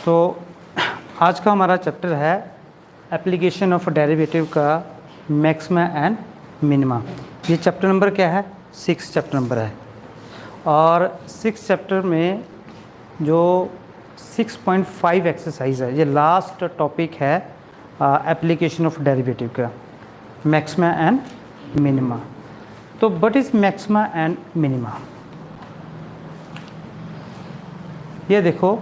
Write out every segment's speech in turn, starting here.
तो आज का हमारा चैप्टर है एप्लीकेशन ऑफ डेरिवेटिव का मैक्सिमा एंड मिनिमा। ये चैप्टर नंबर क्या है? 6 चैप्टर नंबर है। और 6 चैप्टर में जो 6.5 एक्सरसाइज है, ये लास्ट टॉपिक है एप्लीकेशन ऑफ डेरिवेटिव का मैक्सिमा एंड मिनिमा। तो what is maxima and minima? ये देखो,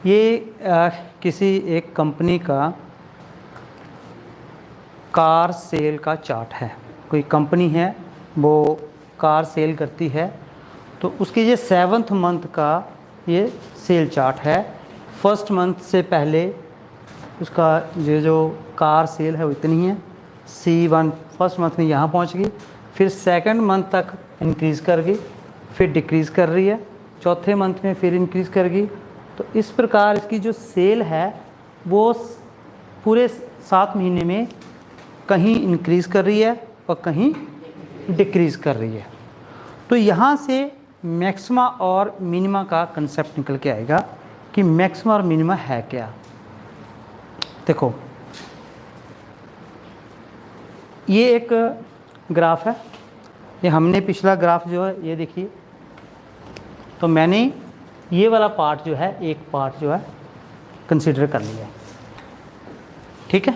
ये किसी एक कंपनी का कार सेल का चार्ट है। कोई कंपनी है, वो कार सेल करती है, तो उसके ये 7th मंथ का ये सेल चार्ट है। फर्स्ट मंथ से पहले उसका ये जो कार सेल है वो इतनी है, C1 फर्स्ट मंथ में यहाँ पहुँच गई, फिर सेकंड मंथ तक इंक्रीज़ कर गई, फिर डिक्रीज़ कर रही है, चौथे मंथ में फिर इंक्रीज़ कर गई। तो इस प्रकार इसकी जो सेल है वो पूरे 7 महीने में कहीं इंक्रीज़ कर रही है और कहीं डिक्रीज़ कर रही है। तो यहाँ से मैक्सिमा और मिनिमा का कंसेप्ट निकल के आएगा कि मैक्सिमा और मिनिमा है क्या। देखो, ये एक ग्राफ है, ये हमने पिछला ग्राफ जो है ये देखिए, तो मैंने ये वाला पार्ट जो है, एक पार्ट जो है कंसिडर कर लिया, ठीक है।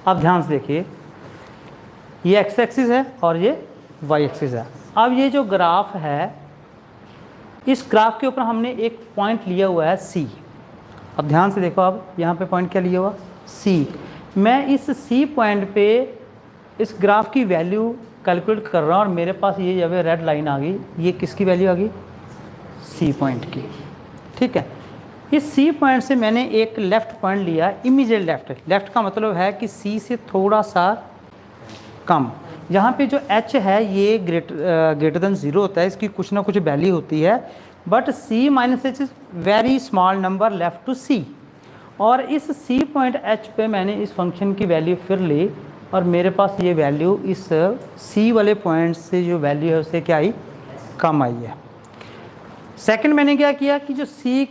अब ध्यान से देखिए, ये एक्स एक्सिस है और ये वाई एक्सिस है। अब ये जो ग्राफ है, इस ग्राफ के ऊपर हमने एक पॉइंट लिया हुआ है C। अब ध्यान से देखो, अब यहाँ पे पॉइंट क्या लिया हुआ? C। मैं इस C पॉइंट पे इस ग्राफ की वैल्यू कैलकुलेट कर रहा हूँ और मेरे पास ये जब रेड लाइन आ गई, ये किसकी वैल्यू आ गई? C पॉइंट की, ठीक है। इस C पॉइंट से मैंने एक लेफ़्ट पॉइंट लिया, इमीडिएट लेफ़्ट। लेफ़्ट का मतलब है कि C से थोड़ा सा कम। यहाँ पे जो H है ये ग्रेटर देन 0 होता है, इसकी कुछ ना कुछ वैल्यू होती है, but C minus H is very small number left to C। और इस C पॉइंट H पे मैंने इस फंक्शन की वैल्यू फिर ली और मेरे पास ये वैल्यू इस C वाले पॉइंट से जो वैल्यू है उससे क्या आई? कम आई है। सेकंड मैंने क्या किया कि जो C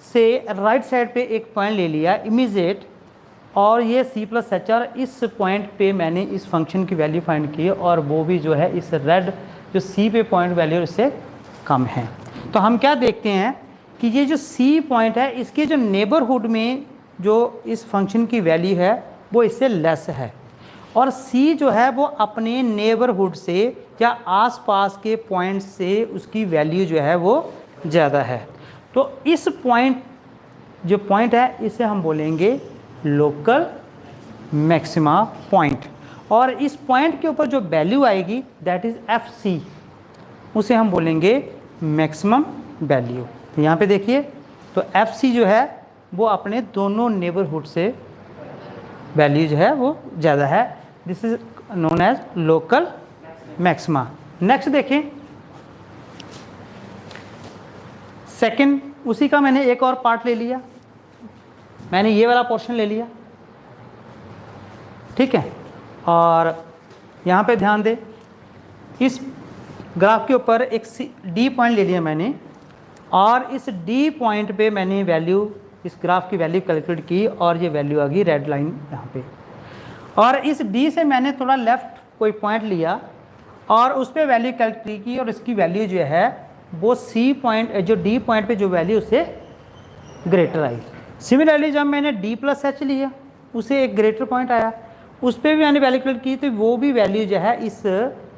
से राइट साइड पे एक पॉइंट ले लिया इमीडिएट, और ये C+H, और इस पॉइंट पे मैंने इस फंक्शन की वैल्यू फाइंड की और वो भी जो है इस रेड जो C पे पॉइंट वैल्यू इससे कम है। तो हम क्या देखते हैं कि ये जो C पॉइंट है, इसके जो नेबरहुड में जो इस फंक्शन की वैल्यू है वो इससे लेस है, और C जो है वो अपने नेबरहुड से या आसपास के पॉइंट से उसकी वैल्यू जो है वो ज़्यादा है। तो इस पॉइंट जो पॉइंट है इसे हम बोलेंगे लोकल मैक्सिमा पॉइंट, और इस पॉइंट के ऊपर जो वैल्यू आएगी दैट इज़ FC, उसे हम बोलेंगे मैक्सिमम वैल्यू। तो यहाँ पे देखिए, तो FC जो है वो अपने दोनों नेबरहुड से वैल्यू जो है वो ज़्यादा है। This is known as local maxima. Next देखें, सेकंड, उसी का मैंने एक और पार्ट ले लिया, मैंने ये वाला पोर्शन ले लिया, ठीक है। और यहाँ पे ध्यान दें, इस ग्राफ के ऊपर एक D पॉइंट ले लिया मैंने, और इस D पॉइंट पे मैंने वैल्यू, इस ग्राफ की वैल्यू कैलकुलेट की और ये वैल्यू आ गई रेड लाइन यहाँ पे। और इस D से मैंने थोड़ा लेफ़्ट कोई पॉइंट लिया और उस पर वैल्यू कैलकुलेट की, और इसकी वैल्यू जो है वो C पॉइंट, जो D पॉइंट पे जो वैल्यू उससे ग्रेटर आई। सिमिलरली जब मैंने D+H लिया, उसे एक ग्रेटर पॉइंट आया, उस पर भी मैंने वैल्यू कैलकुलेट की, तो वो भी वैल्यू जो है इस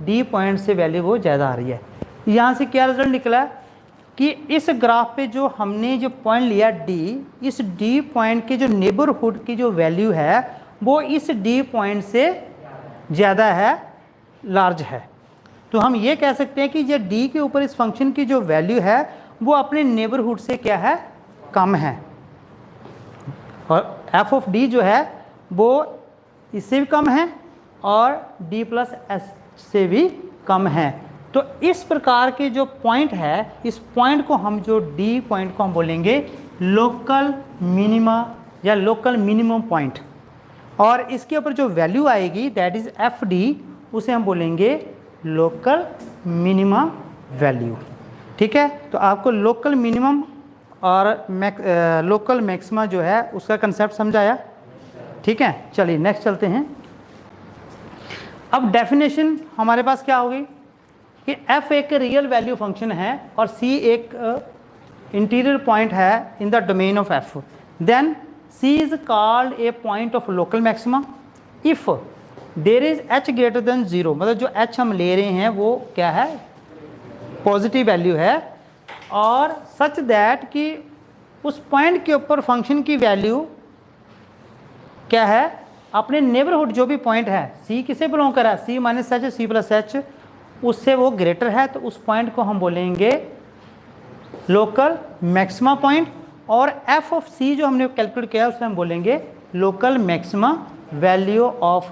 D पॉइंट से वैल्यू वो ज़्यादा आ रही है। यहाँ से क्या रिजल्ट निकला कि इस ग्राफ पे जो हमने जो पॉइंट लिया D, इस D पॉइंट के जो नेबरहुड की जो वैल्यू है वो इस D पॉइंट से ज़्यादा है, लार्ज है। तो हम ये कह सकते हैं कि जो D के ऊपर इस फंक्शन की जो वैल्यू है वो अपने नेबरहुड से क्या है? कम है। और f ऑफ D जो है वो इससे भी कम है और D+S से भी कम है। तो इस प्रकार के जो पॉइंट है, इस पॉइंट को हम, जो D पॉइंट को हम बोलेंगे लोकल मिनिमा या लोकल मिनिमम पॉइंट, और इसके ऊपर जो वैल्यू आएगी दैट इज़ FD, उसे हम बोलेंगे लोकल मिनिमम वैल्यू, ठीक है। तो आपको लोकल मिनिमम और लोकल मैक्सिमा जो है उसका कंसेप्ट समझाया। ठीक है, चलिए नेक्स्ट चलते हैं। अब डेफिनेशन हमारे पास क्या होगी कि f एक रियल वैल्यू फंक्शन है और c एक इंटीरियर पॉइंट है in the domain of f, then c is called a point of local maxima if there is h greater than 0, मतलब जो h हम ले रहे हैं वो क्या है, पॉजिटिव वैल्यू है, और सच दैट कि उस पॉइंट के ऊपर फंक्शन की वैल्यू क्या है, अपने नेबरहुड जो भी पॉइंट है, c किसे बिलोंग कर रहा है, c minus H C plus H, उससे वो ग्रेटर है, तो उस पॉइंट को हम बोलेंगे लोकल मैक्सिमा पॉइंट, और f ऑफ c जो हमने कैलकुलेट किया उसे हम बोलेंगे local maxima value of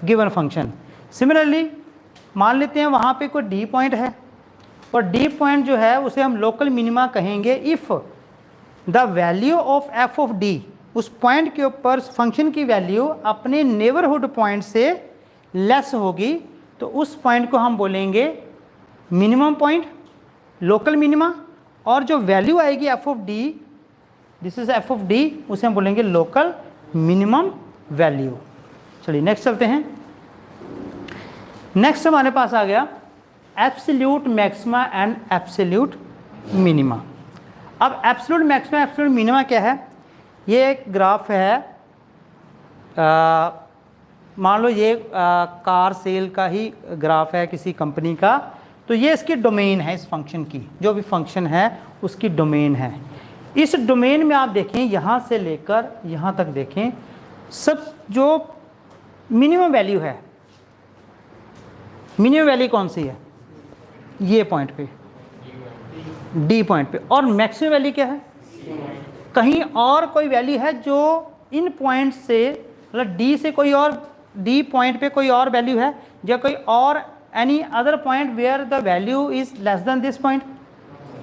given function. Similarly मान लेते हैं वहाँ पे कोई d पॉइंट है और d पॉइंट जो है उसे हम लोकल मिनिमा कहेंगे if the value of f of d, उस पॉइंट के ऊपर फंक्शन की वैल्यू अपने नेबरहुड पॉइंट से लेस होगी, तो उस पॉइंट को हम बोलेंगे मिनिमम पॉइंट, लोकल मिनिमा, और जो वैल्यू आएगी f of d, this is f of d, उसे हम बोलेंगे लोकल मिनिमम वैल्यू। चलिए नेक्स्ट चलते हैं। नेक्स्ट हमारे पास आ गया absolute maxima and absolute minima. अब एब्सोल्यूट मैक्सिमा एब्सोल्यूट मिनिमा क्या है, ये एक ग्राफ है, मान लो ये कार सेल का ही ग्राफ है किसी कंपनी का, तो ये इसकी डोमेन है, इस फंक्शन की, जो भी फंक्शन है उसकी डोमेन है। इस डोमेन में आप देखें यहाँ से लेकर यहाँ तक देखें, सब जो मिनिमम वैल्यू है, मिनिमम वैल्यू कौन सी है, ये पॉइंट पे, डी पॉइंट पे, और मैक्सिमम वैल्यू क्या है, कहीं और कोई वैल्यू है जो इन पॉइंट से, मतलब डी से कोई और, डी पॉइंट पे कोई और वैल्यू है, या कोई और any other point where the value is less than this point,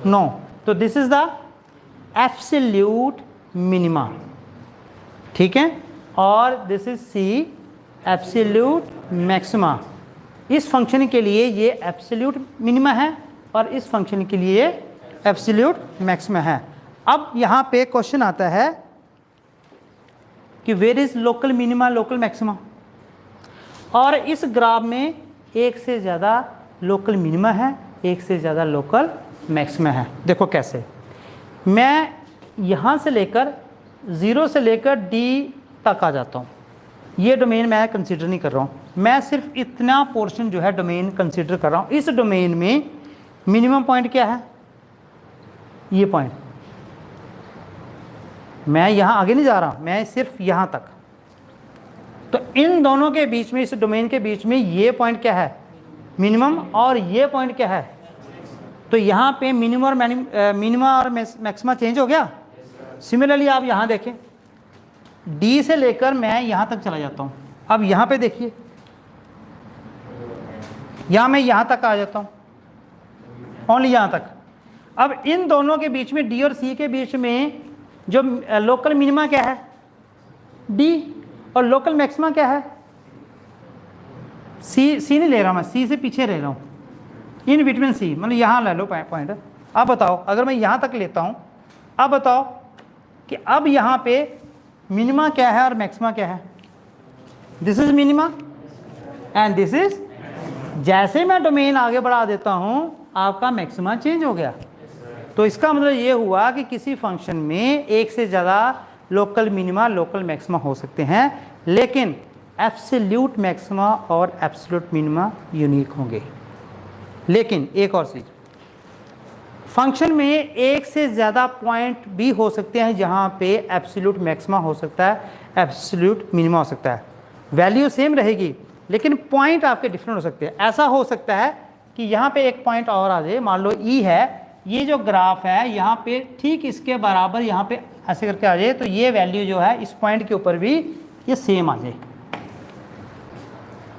no, तो this is the absolute minima. ठीक है, और this is C absolute maxima. इस फंक्शन के लिए ये एब्सोल्यूट मिनिमा है और इस फंक्शन के लिए एब्सोल्यूट मैक्सिमा है। अब यहाँ पे क्वेश्चन आता है कि where is local minima local maxima, और इस ग्राफ में एक से ज़्यादा लोकल मिनिमा है, एक से ज़्यादा लोकल मैक्सिमा है। देखो कैसे, मैं यहाँ से लेकर 0 से लेकर d तक आ जाता हूँ, ये डोमेन मैं कंसीडर नहीं कर रहा हूँ, मैं सिर्फ इतना पोर्शन जो है डोमेन कंसीडर कर रहा हूँ। इस डोमेन में मिनिमम पॉइंट क्या है, ये पॉइंट, मैं यहाँ आगे नहीं जा रहा, मैं सिर्फ यहाँ तक, तो इन दोनों के बीच में, इस डोमेन के बीच में ये पॉइंट क्या है, मिनिमम, और ये पॉइंट क्या है, तो यहाँ पे मिनिमा और मैक्सिमा चेंज हो गया। सिमिलरली आप यहाँ देखें, D से लेकर मैं यहाँ तक चला जाता हूँ, अब यहाँ पे देखिए, यहाँ मैं यहाँ तक आ जाता हूँ, ओनली यहाँ तक। अब इन दोनों के बीच में D और C के बीच में जो लोकल मिनिमा क्या है, D, और लोकल मैक्सिमा क्या है, C नहीं ले रहा मैं, C से पीछे रह रहा हूँ, इन बिटवीन C, मतलब यहाँ ले लो पॉइंट। अब बताओ अगर मैं यहाँ तक लेता हूँ, अब बताओ कि अब यहाँ पे मिनिमा क्या है और मैक्सिमा क्या है, this is minima and this is, जैसे मैं डोमेन आगे बढ़ा देता हूँ आपका मैक्सिमा चेंज हो गया। तो इसका मतलब ये हुआ कि किसी फंक्शन में एक से ज़्यादा लोकल मिनिमा लोकल मैक्सिमा हो सकते हैं, लेकिन एब्सोल्यूट मैक्सिमा और एब्सोल्यूट मिनिमा यूनिक होंगे। लेकिन एक और चीज़, फंक्शन में एक से ज़्यादा पॉइंट भी हो सकते हैं जहाँ पे एब्सोल्यूट मैक्सिमा हो सकता है, एब्सोल्यूट मिनिमा हो सकता है, वैल्यू सेम रहेगी लेकिन पॉइंट आपके डिफरेंट हो सकते हैं। ऐसा हो सकता है कि यहाँ पे एक पॉइंट और आ जाए, मान लो ई है, ये जो ग्राफ है यहाँ पे ठीक इसके बराबर यहाँ पे ऐसे करके आ जाए, तो ये वैल्यू जो है इस पॉइंट के ऊपर भी ये सेम आ जाए।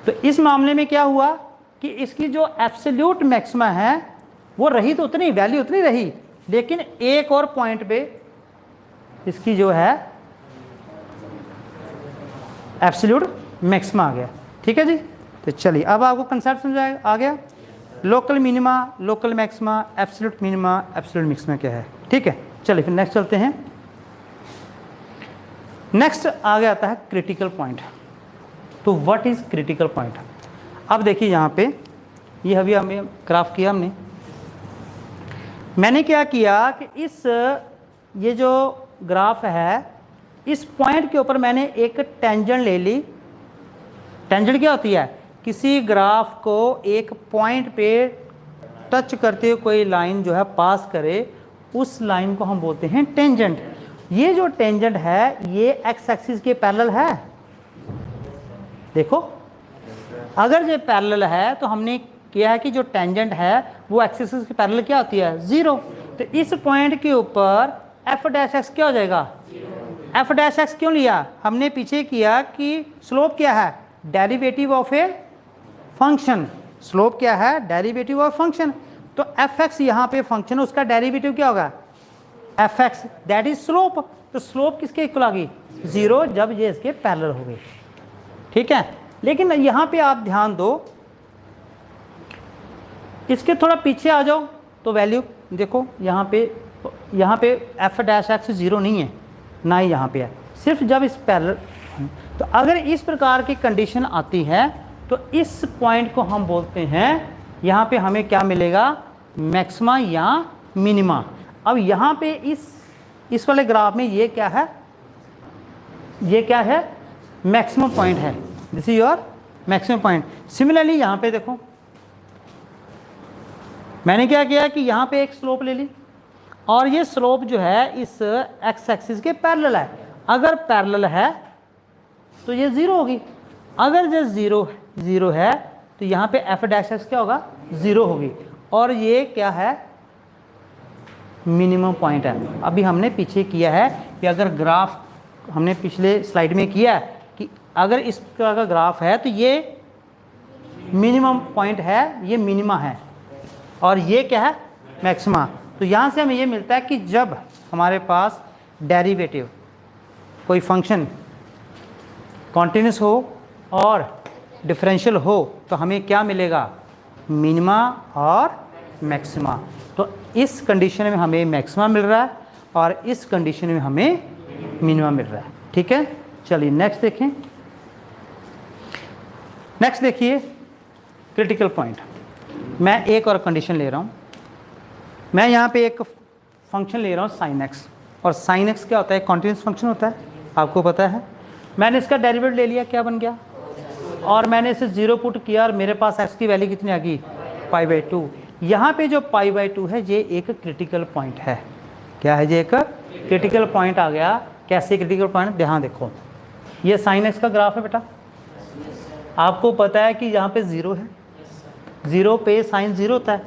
तो इस मामले में क्या हुआ कि इसकी जो एब्सोल्यूट मैक्सिमा है वो रही तो उतनी, वैल्यू उतनी रही, लेकिन एक और पॉइंट पे इसकी जो है एब्सोल्यूट मैक्सिमा आ गया। ठीक है जी, तो चलिए अब आपको कंसेप्ट समझ आ गया, local minima local maxima, absolute minima absolute maxima क्या है। ठीक है। चलिए फिर नेक्स्ट चलते हैं। नेक्स्ट आगे आता है क्रिटिकल पॉइंट। तो व्हाट इज़ क्रिटिकल पॉइंट? अब देखिए यहाँ पे ये अभी हमें ग्राफ किया हमने, मैंने क्या किया कि ये जो ग्राफ है इस पॉइंट के ऊपर मैंने एक टेंजेंट ले ली। टेंजेंट क्या होती है? किसी ग्राफ को एक पॉइंट पे टच करते हुए कोई लाइन जो है पास करे, उस लाइन को हम बोलते हैं टेंजेंट। ये जो टेंजेंट है ये एक्स एक्सिस के पैरेलल है। देखो अगर ये पैरेलल है तो हमने किया है कि जो टेंजेंट है वो एक्सिस के पैरेलल क्या होती है? 0। तो इस पॉइंट के ऊपर एफ डैश एक्स क्या हो जाएगा? एफ डैश एक्स क्यों लिया? हमने पीछे किया कि स्लोप क्या है? Derivative of a function. Slope क्या है? Derivative of function. तो एफ एक्स यहाँ पे फंक्शन, उसका डेरिवेटिव क्या होगा? F x, that is slope. तो स्लोप किसके इक्वल आ गई? 0, जब ये इसके पैरेलल हो गई। ठीक है, लेकिन यहाँ पे आप ध्यान दो, इसके थोड़ा पीछे आ जाओ तो वैल्यू देखो यहाँ पे एफ डैश एक्स 0 नहीं है, ना ही यहाँ पे है, सिर्फ जब इस पैरेलल। तो अगर इस प्रकार की कंडीशन आती है तो इस पॉइंट को हम बोलते हैं, यहाँ पे हमें क्या मिलेगा? मैक्सिमा या मिनिमा। अब यहाँ पे इस वाले ग्राफ में ये क्या है? ये क्या है? मैक्सिमम पॉइंट है। This is your maximum point. Similarly यहाँ पे देखो, मैंने क्या किया कि यहाँ पे एक स्लोप ले ली और ये स्लोप जो है इस एक्स एक्सिस के पैरेलल है। अगर पैरेलल है तो ये 0 होगी। अगर ये 0 है तो यहाँ पे एफ डैश एक्स क्या होगा? 0 होगी। और ये क्या है? मिनिमम पॉइंट है। अभी हमने पीछे किया है कि अगर ग्राफ हमने पिछले स्लाइड में किया है कि अगर इस तरह का ग्राफ है तो ये मिनिमम पॉइंट है, ये मिनिमा है, और ये क्या है? मैक्सिमा। तो यहाँ से हमें ये मिलता है कि जब हमारे पास डेरिवेटिव कोई फंक्शन कॉन्टिन्यूस हो और डिफरेंशियल हो तो हमें क्या मिलेगा? मिनिमा और मैक्सिमा। तो इस कंडीशन में हमें मैक्सिमा मिल रहा है और इस कंडीशन में हमें मिनिमा मिल रहा है। ठीक है, चलिए नेक्स्ट देखें। नेक्स्ट देखिए क्रिटिकल पॉइंट। मैं एक और कंडीशन ले रहा हूँ। मैं यहाँ पे एक फंक्शन ले रहा हूँ साइन एक्स, और साइन एक्स क्या होता है? कॉन्टिन्यूस फंक्शन होता है, आपको पता है। मैंने इसका डेरिवेटिव ले लिया, क्या बन गया? और मैंने इसे 0 पुट किया और मेरे पास x की वैल्यू कितनी आ गई? π/2। यहाँ पे जो π/2 है ये एक क्रिटिकल पॉइंट है। क्या है? ये एक क्रिटिकल पॉइंट आ गया। कैसे क्रिटिकल पॉइंट? ध्यान देखो, ये साइन एक्स का ग्राफ है बेटा। आपको पता है कि यहाँ पे 0 है, 0 पे साइन 0 होता है,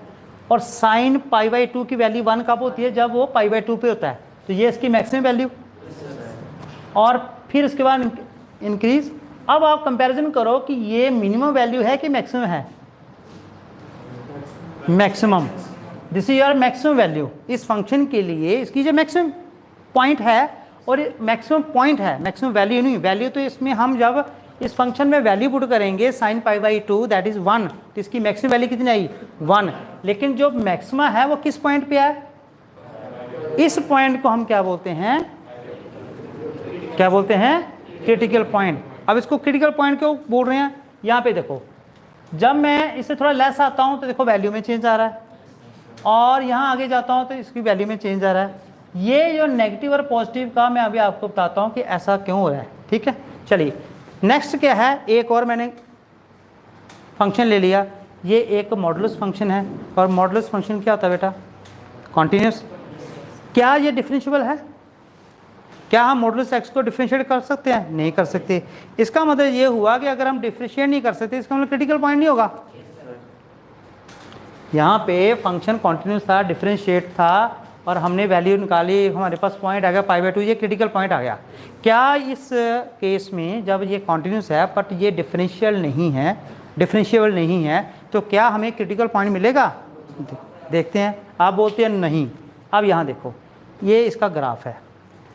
और साइन π/2 की वैल्यू 1 कब होती है? जब वो π/2 पे होता है। तो ये इसकी मैक्सिमम वैल्यू, और फिर उसके बाद इंक्रीज। अब आप कंपैरिजन करो कि ये मिनिमम वैल्यू है कि मैक्सिमम है? Maximum. This is your maximum value. इस फंक्शन के लिए इसकी जो मैक्सिमम पॉइंट है, और मैक्सिमम पॉइंट है, मैक्सिमम वैल्यू नहीं। वैल्यू तो इसमें हम जब इस फंक्शन में वैल्यू पुट करेंगे साइन π/2 दैट इज 1, तो इसकी मैक्सिमम वैल्यू कितनी आई? 1। लेकिन जो मैक्सिमा है वो किस पॉइंट पे है? इस पॉइंट को हम क्या बोलते हैं? क्या बोलते हैं? Critical point. अब इसको क्रिटिकल पॉइंट क्यों बोल रहे हैं? यहाँ पे देखो, जब मैं इससे थोड़ा लेस आता हूँ तो देखो वैल्यू में चेंज आ रहा है, और यहाँ आगे जाता हूँ तो इसकी वैल्यू में चेंज आ रहा है। ये जो नेगेटिव और पॉजिटिव का मैं अभी आपको बताता हूँ कि ऐसा क्यों हो रहा है। ठीक है, चलिए नेक्स्ट क्या है? एक और मैंने फंक्शन ले लिया। ये एक मॉडुलस फंक्शन है, और मॉडुलस फंक्शन क्या होता है बेटा? कॉन्टिन्यूस। क्या ये डिफरेंशिएबल है? क्या हम मॉडुलस एक्स को डिफरेंशिएट कर सकते हैं? नहीं कर सकते। इसका मतलब ये हुआ कि अगर हम डिफरेंशिएट नहीं कर सकते इसका मतलब क्रिटिकल पॉइंट नहीं होगा। यहाँ पे फंक्शन कॉन्टिन्यूस था, डिफरेंशिएट था, और हमने वैल्यू निकाली, हमारे पास पॉइंट आ गया π/2, ये क्रिटिकल पॉइंट आ गया। क्या इस केस में जब ये कॉन्टिन्यूस है बट ये डिफरेंशिएबल नहीं है, तो क्या हमें क्रिटिकल पॉइंट मिलेगा? देखते हैं। आप बोलते हैं नहीं। अब यहाँ देखो, ये इसका ग्राफ है,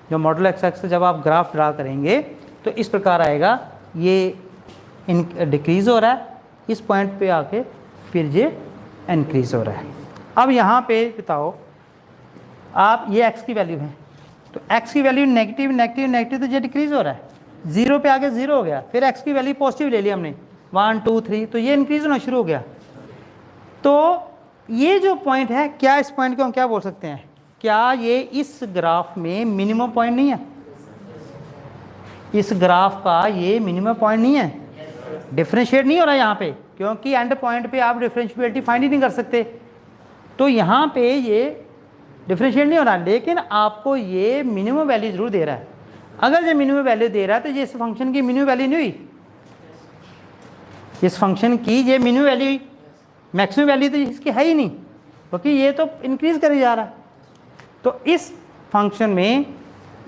जो मॉडल एक्स एक्स से जब आप ग्राफ ड्रा करेंगे तो इस प्रकार आएगा। ये डिक्रीज़ हो रहा है, इस पॉइंट पे आके फिर ये इंक्रीज़ हो रहा है। अब यहाँ पे बताओ, आप ये x की वैल्यू है, तो x की वैल्यू नेगेटिव नेगेटिव नेगेटिव तो ये डिक्रीज हो रहा है, 0 पे आगे 0 हो गया, फिर x की वैल्यू पॉजिटिव ले ली हमने 1 2 3, तो ये इंक्रीज होना शुरू हो गया। तो ये जो पॉइंट है, क्या इस पॉइंट को हम क्या बोल सकते हैं, क्या ये इस ग्राफ में मिनिमम पॉइंट नहीं है? इस ग्राफ का ये मिनिमम पॉइंट नहीं है, डिफरेंशिएट नहीं हो रहा यहाँ पे, क्योंकि एंड पॉइंट पे आप डिफरेंशिएबिलिटी फाइंड ही नहीं कर सकते। तो यहाँ पे ये डिफरेंशिएट नहीं हो रहा, लेकिन आपको ये मिनिमम वैल्यू जरूर दे रहा है। अगर ये मिनिमम वैल्यू दे रहा है तो ये इस फंक्शन की मिनिमम वैल्यू नहीं हुई, इस फंक्शन की ये मिनिमम वैल्यू, मैक्सिमम वैल्यू तो इसकी है ही नहीं, क्योंकि ये तो इंक्रीज करे जा रहा है। तो इस फंक्शन में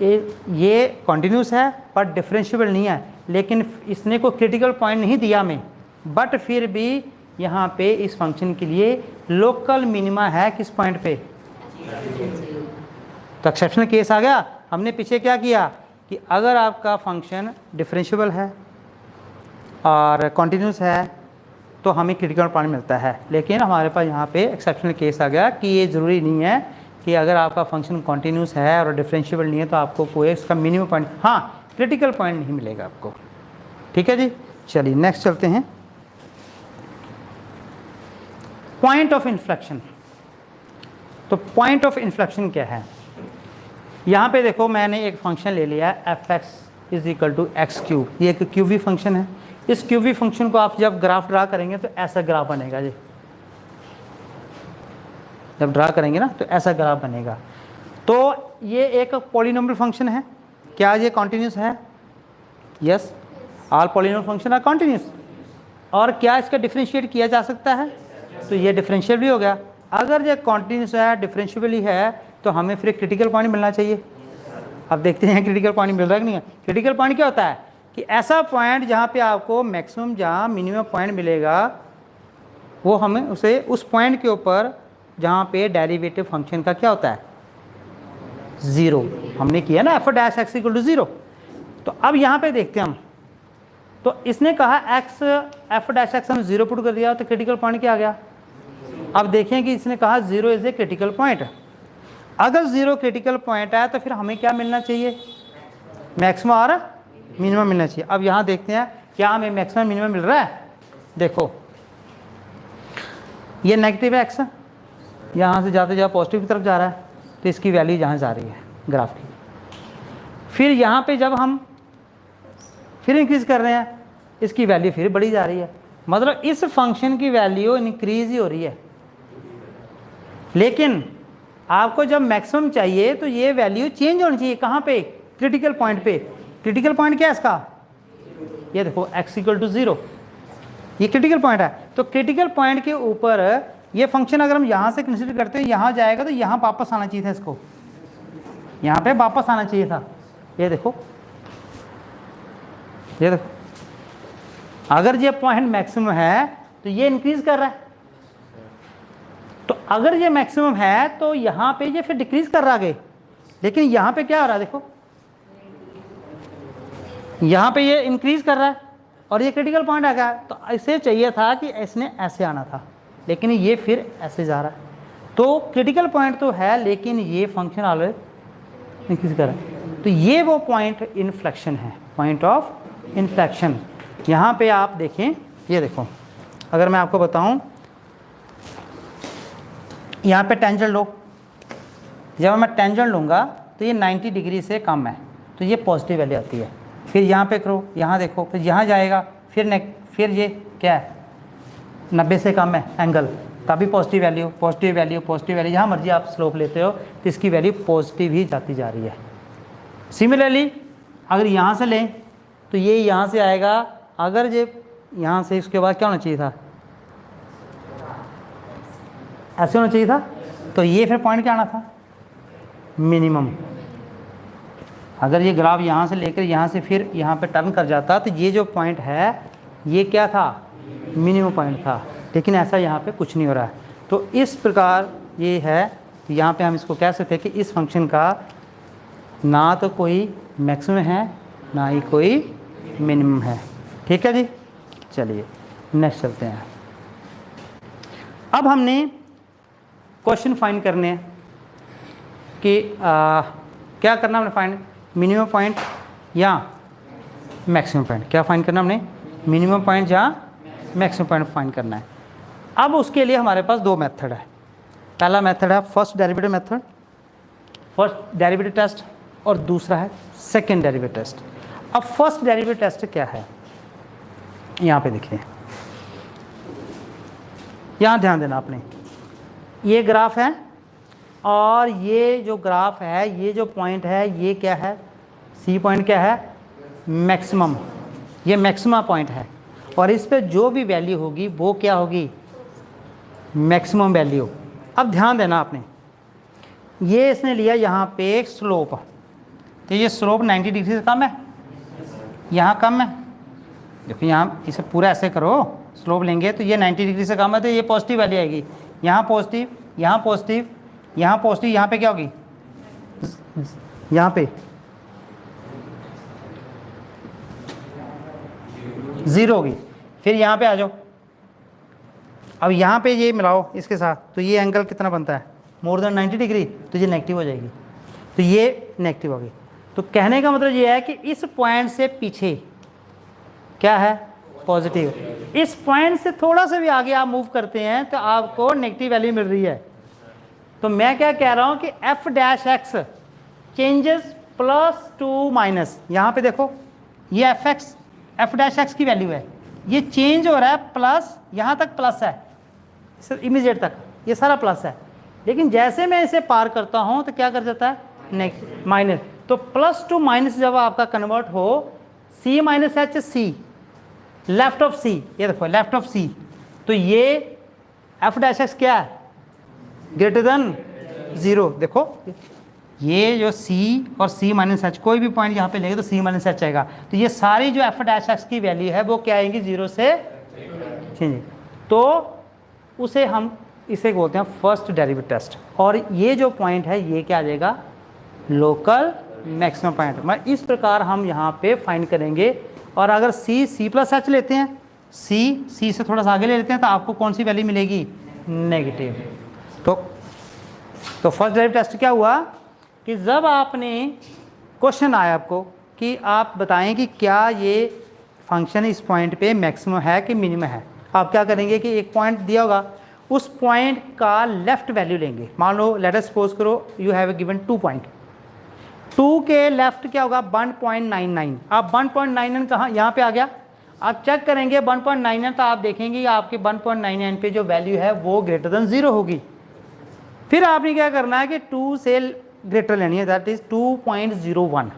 ये कॉन्टिन्यूस है पर डिफरेंशिएबल नहीं है, लेकिन इसने कोई क्रिटिकल पॉइंट नहीं दिया हमें, बट फिर भी यहाँ पे इस फंक्शन के लिए लोकल मिनिमा है किस पॉइंट पे, तो एक्सेप्शनल केस आ गया। हमने पीछे क्या किया कि अगर आपका फंक्शन डिफरेंशिएबल है और कॉन्टिन्यूस है तो हमें क्रिटिकल पॉइंट मिलता है, लेकिन हमारे पास यहाँ पे एक्सेप्शनल केस आ गया कि ये ज़रूरी नहीं है कि अगर आपका फंक्शन कॉन्टिन्यूस है और डिफरेंशिएबल नहीं है तो आपको कोई इसका मिनिमम पॉइंट, हाँ क्रिटिकल पॉइंट नहीं मिलेगा आपको। ठीक है जी, चलिए नेक्स्ट चलते हैं। Point of inflection. तो पॉइंट ऑफ इन्फ्लेक्शन क्या है, यहाँ पे देखो मैंने एक फंक्शन ले लिया है f(x) is equal to x cube, ये एक क्यूबी फंक्शन है। इस क्यूबी फंक्शन को आप जब ग्राफ ड्रा करेंगे तो ऐसा ग्राफ बनेगा जी, जब ड्रा करेंगे ना तो ऐसा ग्राफ बनेगा। तो ये एक पॉलिनोमियल फंक्शन है, क्या ये कॉन्टिन्यूस है? Yes, all polynomial function are continuous. और क्या इसका डिफरेंशिएट किया जा सकता है? तो ये डिफरेंशिएबल भी हो गया। अगर ये कॉन्टिन्यूस है, डिफरेंशिएबल ही है, तो हमें फिर क्रिटिकल पॉइंट मिलना चाहिए। अब देखते हैं क्रिटिकल पॉइंट मिल रहा है कि नहीं है। क्रिटिकल पॉइंट क्या होता है कि ऐसा पॉइंट जहाँ पे आपको मैक्सिमम जहाँ मिनिमम पॉइंट मिलेगा, वो हमें उसे उस पॉइंट के ऊपर जहाँ पे डेरिवेटिव फंक्शन का क्या होता है, 0। हमने किया ना f(x) इक्वल टू 0। तो अब यहाँ पे देखते हैं हम, तो इसने कहा f(x) हम 0 पुट कर दिया, तो क्रिटिकल पॉइंट क्या आ गया। अब देखें कि इसने कहा 0 इज ए क्रिटिकल पॉइंट। अगर 0 क्रिटिकल पॉइंट है तो फिर हमें क्या मिलना चाहिए, मैक्सिमम और मिनिमम मिलना चाहिए। अब यहाँ देखते हैं क्या हमें मैक्सिमम मिनिमम मिल रहा है। देखो ये नेगेटिव है x, यहाँ से जाते जाते पॉजिटिव की तरफ जा रहा है, तो इसकी वैल्यू यहाँ जा रही है ग्राफ की। फिर यहाँ पे जब हम फिर इंक्रीज कर रहे हैं, इसकी वैल्यू फिर बढ़ी जा रही है, मतलब इस फंक्शन की वैल्यू इंक्रीज ही हो रही है। लेकिन आपको जब मैक्सिमम चाहिए तो ये वैल्यू चेंज होनी चाहिए, कहाँ पे, क्रिटिकल पॉइंट पे। क्रिटिकल पॉइंट क्या है इसका, ये देखो x इक्वल टू 0, ये क्रिटिकल पॉइंट है। तो क्रिटिकल पॉइंट के ऊपर ये फंक्शन अगर हम यहाँ से कंसीडर करते हैं, यहाँ जाएगा तो यहाँ वापस आना चाहिए था, इसको यहाँ पे वापस आना चाहिए था। ये देखो, ये देखो, अगर ये पॉइंट मैक्सिमम है तो ये इंक्रीज कर रहा है, तो अगर ये मैक्सिमम है तो यहाँ पे ये फिर डिक्रीज कर रहा है। लेकिन यहाँ पे क्या हो रहा है, देखो यहाँ पे ये इंक्रीज कर रहा है और ये क्रिटिकल पॉइंट आ गया। तो ऐसे चाहिए था कि इसने ऐसे आना था, लेकिन ये फिर ऐसे जा रहा है। तो क्रिटिकल पॉइंट तो है, लेकिन ये फंक्शन ऑलरेडी इंक्रीज कर रहा है। तो ये वो पॉइंट इन्फ्लेक्शन है, पॉइंट ऑफ इन्फ्लेक्शन। यहाँ पे आप देखें, ये देखो, अगर मैं आपको बताऊं, यहाँ पे टेंजेंट लो, जब मैं टेंजेंट लूँगा तो ये 90 डिग्री से कम है, तो ये पॉजिटिव वैल्यू आती है। फिर यहाँ पे करो, यहाँ देखो, फिर यहाँ जाएगा, फिर ये क्या है, 90 से कम है एंगल, तभी positive value, positive value, positive value, जहाँ मर्जी आप स्लोप लेते हो तो इसकी वैल्यू पॉजिटिव ही जाती जा रही है। सिमिलरली अगर यहाँ से लें तो ये यहाँ से आएगा, अगर ये यहाँ से इसके बाद क्या होना चाहिए था, ऐसे होना चाहिए था, तो ये फिर पॉइंट क्या आना था, मिनिमम। अगर ये ग्राफ यहाँ से लेकर यहाँ से फिर यहाँ पे टर्न कर जाता तो ये जो पॉइंट है ये क्या था, मिनिमम पॉइंट था। लेकिन ऐसा यहाँ पे कुछ नहीं हो रहा है। तो इस प्रकार ये है, यहाँ पे हम इसको कह सकते हैं कि इस फंक्शन का ना तो कोई मैक्सिमम है ना ही कोई मिनिमम है। ठीक है जी, चलिए नेक्स्ट चलते हैं। अब हमने क्वेश्चन फाइंड करने हैं। कि क्या करना हमने फाइंड, मिनिमम पॉइंट या मैक्सिमम पॉइंट, क्या फाइंड करना हमने, मिनिमम पॉइंट या मैक्सिमम पॉइंट फाइंड करना है। अब उसके लिए हमारे पास दो मेथड है। पहला मेथड है first derivative method, first derivative test, और दूसरा है सेकंड डेरिवेटिव टेस्ट। अब फर्स्ट डेरिवेटिव टेस्ट क्या है, यहाँ पे देखिए, यहाँ ध्यान देना आपने, ये ग्राफ है और ये जो ग्राफ है, ये जो पॉइंट है, ये क्या है, सी पॉइंट क्या है, मैक्सिमम, ये मैक्सिमम पॉइंट है, और इस पे जो भी वैल्यू होगी वो क्या होगी, मैक्सिमम वैल्यू। अब ध्यान देना आपने, ये इसने लिया यहाँ पे एक स्लोप, तो ये स्लोप 90 डिग्री से कम है, यहाँ कम है, देखो यहाँ इसे पूरा ऐसे करो, स्लोप लेंगे तो ये 90 डिग्री से कम है, तो ये पॉजिटिव वैल्यू आएगी, यहाँ पॉजिटिव, यहाँ पॉजिटिव, यहाँ पॉजिटिव, यहाँ पे क्या होगी, यहाँ पे 0 होगी। फिर यहाँ पे आ जाओ, अब यहाँ पे ये मिलाओ इसके साथ, तो ये एंगल कितना बनता है, मोर देन 90 डिग्री, तो ये नेगेटिव हो जाएगी, तो ये नेगेटिव होगी। तो कहने का मतलब ये है कि इस पॉइंट से पीछे क्या है, पॉजिटिव। इस पॉइंट से थोड़ा सा भी आगे आप मूव करते हैं तो आपको नेगेटिव वैल्यू मिल रही है। तो मैं क्या कह रहा हूँ कि F dash x changes plus to minus, यहाँ पे देखो ये एफ डैश एक्स की वैल्यू है, ये चेंज हो रहा है प्लस, यहाँ तक प्लस है, इमीडिएट तक ये सारा प्लस है, लेकिन जैसे मैं इसे पार करता हूँ तो क्या कर जाता है, नेक्स्ट माइनस। तो प्लस टू माइनस जब आपका कन्वर्ट हो, c minus H c, left of c, ये देखो लेफ्ट ऑफ सी, तो ये एफ डैश एक्स क्या है, ग्रेटर देन 0। देखो ये जो C और C माइनस एच, कोई भी पॉइंट यहाँ पे लेंगे तो C माइनस एच आएगा, तो ये सारी जो एफ डैश एक्स की वैल्यू है वो क्या आएंगी, 0 से चेंज, तो उसे हम इसे बोलते हैं फर्स्ट डेरिवेटिव टेस्ट। और ये जो पॉइंट है ये क्या आ जाएगा, लोकल मैक्सिमम पॉइंट। मैं इस प्रकार हम यहाँ पे फाइंड करेंगे। और अगर C प्लस एच लेते हैं, C से थोड़ा सा आगे ले लेते हैं, तो आपको कौन सी वैल्यू मिलेगी, नेगेटिव। तो फर्स्ट डेरिवेटिव टेस्ट क्या हुआ कि जब आपने क्वेश्चन आया आपको कि आप बताएं कि क्या ये फंक्शन इस पॉइंट पे मैक्सिमम है कि मिनिमम है, आप क्या करेंगे कि एक पॉइंट दिया होगा, उस पॉइंट का लेफ्ट वैल्यू लेंगे। मान लो लेट अस सपोज करो यू हैव गिवन 2 पॉइंट, 2 के लेफ्ट क्या होगा, 1.99। आप 1.99 कहाँ, यहाँ पे आ गया, आप चेक करेंगे 1.99, तो आप देखेंगे आपके 1.99 पे जो वैल्यू है वो ग्रेटर देन 0 होगी। फिर आपने क्या करना है कि 2 से ग्रेटर लेनी है, दैट इज 2.01।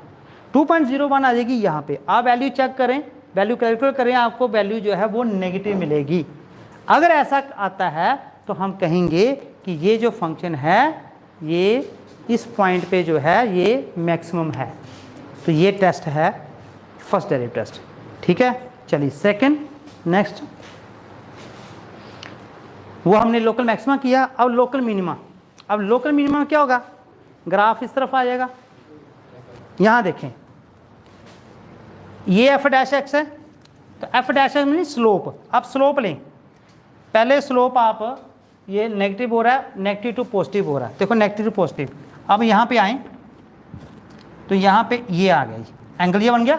2.01 आ जाएगी यहाँ पे, आप वैल्यू चेक करें, वैल्यू कैलकुलेट करें, आपको वैल्यू जो है वो नेगेटिव मिलेगी। अगर ऐसा आता है तो हम कहेंगे कि ये जो फंक्शन है ये इस पॉइंट पे जो है ये मैक्सिमम है। तो ये टेस्ट है फर्स्ट डेरिवेटिव टेस्ट, ठीक है। चलिए सेकंड, नेक्स्ट, वो हमने लोकल मैक्सिमा किया। अब लोकल मिनिमा, अब लोकल मिनिमा क्या होगा, ग्राफ इस तरफ आ जाएगा। यहाँ देखें ये एफ डैश एक्स है, तो F dash x mean slope. अब स्लोप लें, पहले स्लोप आप ये नेगेटिव हो रहा है, नेगेटिव टू पॉजिटिव हो रहा है, देखो नेगेटिव टू पॉजिटिव। अब यहाँ पे आए तो यहाँ पे ये आ गया, एंगल ये बन गया,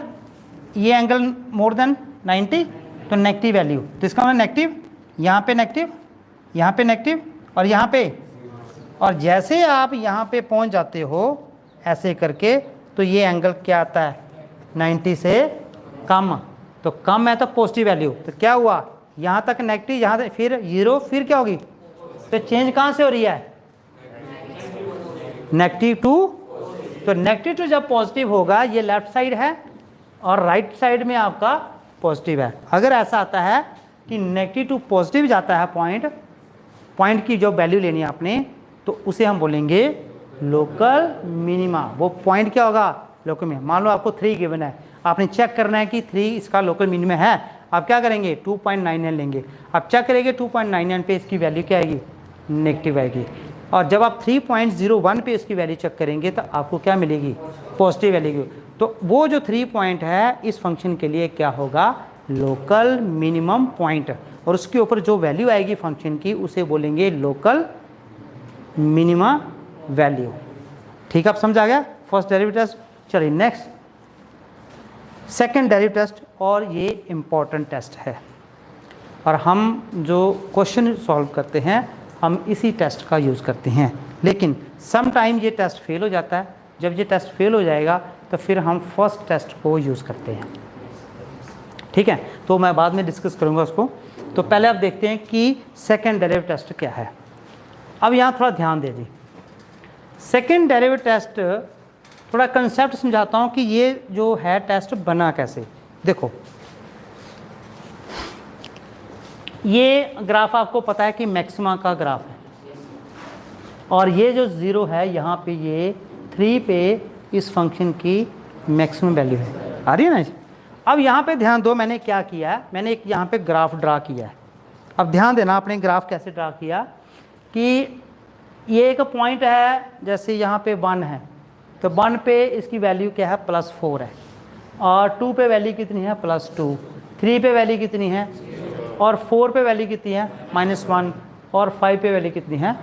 ये एंगल मोर देन 90, तो नेगेटिव वैल्यू, तो इसका मतलब नेगेटिव, यहाँ पे नेगेटिव, यहाँ पे नेगेटिव, और यहाँ पे, और जैसे आप यहाँ पे पहुँच जाते हो ऐसे करके, तो ये एंगल क्या आता है, 90 से कम। तो कम है तो पॉजिटिव वैल्यू, तो क्या हुआ, यहाँ तक नेगेटिव, यहाँ तक फिर 0, फिर क्या होगी, तो चेंज कहाँ से हो रही है, नेगेटिव टू, तो नेगेटिव टू जब पॉजिटिव होगा, ये लेफ्ट साइड है और राइट साइड में आपका पॉजिटिव है। अगर ऐसा आता है कि नेगेटिव टू पॉजिटिव जाता है पॉइंट की जो वैल्यू लेनी है आपने, तो उसे हम बोलेंगे लोकल मिनिमा। वो पॉइंट क्या होगा, लोकल मिनिमा। मान लो आपको 3 गिवन है, आपने चेक करना है कि 3 इसका लोकल मिनिमा है, आप क्या करेंगे 2.99 लेंगे, आप चेक करेंगे 2.99 पे इसकी वैल्यू क्या आएगी, नेगेटिव आएगी। और जब आप 3.01 पे इसकी वैल्यू चेक करेंगे तो आपको क्या मिलेगी, पॉजिटिव वैल्यू। तो वो जो 3 पॉइंट है इस फंक्शन के लिए क्या होगा, लोकल मिनिमम पॉइंट, और उसके ऊपर जो वैल्यू आएगी फंक्शन की उसे बोलेंगे लोकल मिनिमा वैल्यू। ठीक है, अब समझ आ गया फर्स्ट डेरिवेटिव टेस्ट। चलिए नेक्स्ट सेकंड डेरिवेटिव टेस्ट, और ये इम्पॉर्टेंट टेस्ट है, और हम जो क्वेश्चन सॉल्व करते हैं हम इसी टेस्ट का यूज़ करते हैं, लेकिन सम टाइम ये टेस्ट फेल हो जाता है। जब ये टेस्ट फेल हो जाएगा तो फिर हम फर्स्ट टेस्ट को यूज़ करते हैं, ठीक है, तो मैं बाद में डिस्कस करूँगा उसको। तो पहले आप देखते हैं कि सेकंड डेरिवेटिव टेस्ट क्या है। अब यहाँ थोड़ा ध्यान दीजिए, सेकंड डेरिवेटिव टेस्ट थोड़ा कंसेप्ट समझाता हूँ कि ये जो है टेस्ट बना कैसे। देखो ये ग्राफ आपको पता है कि मैक्सिमा का ग्राफ है, और ये जो ज़ीरो है यहाँ पे ये 3 पे इस फंक्शन की मैक्सिमम वैल्यू है, आ रही है ना। अब यहाँ पे ध्यान दो, मैंने क्या किया है, मैंने एक यहाँ पे ग्राफ ड्रा किया है। अब ध्यान देना आपने ग्राफ कैसे ड्रा किया कि ये एक पॉइंट है, जैसे यहाँ पे 1 है तो 1 पे इसकी वैल्यू क्या है +4 है, और 2 पे वैल्यू कितनी है +2, 3 पे वैल्यू कितनी है, और 4 पे वैल्यू कितनी है -1, और 5 पे वैल्यू कितनी है।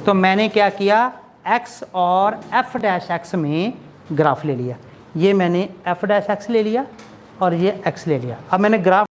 तो मैंने क्या किया, x और f' में ग्राफ ले लिया। ये मैंने f' ले लिया और ये x ले लिया। अब मैंने ग्राफ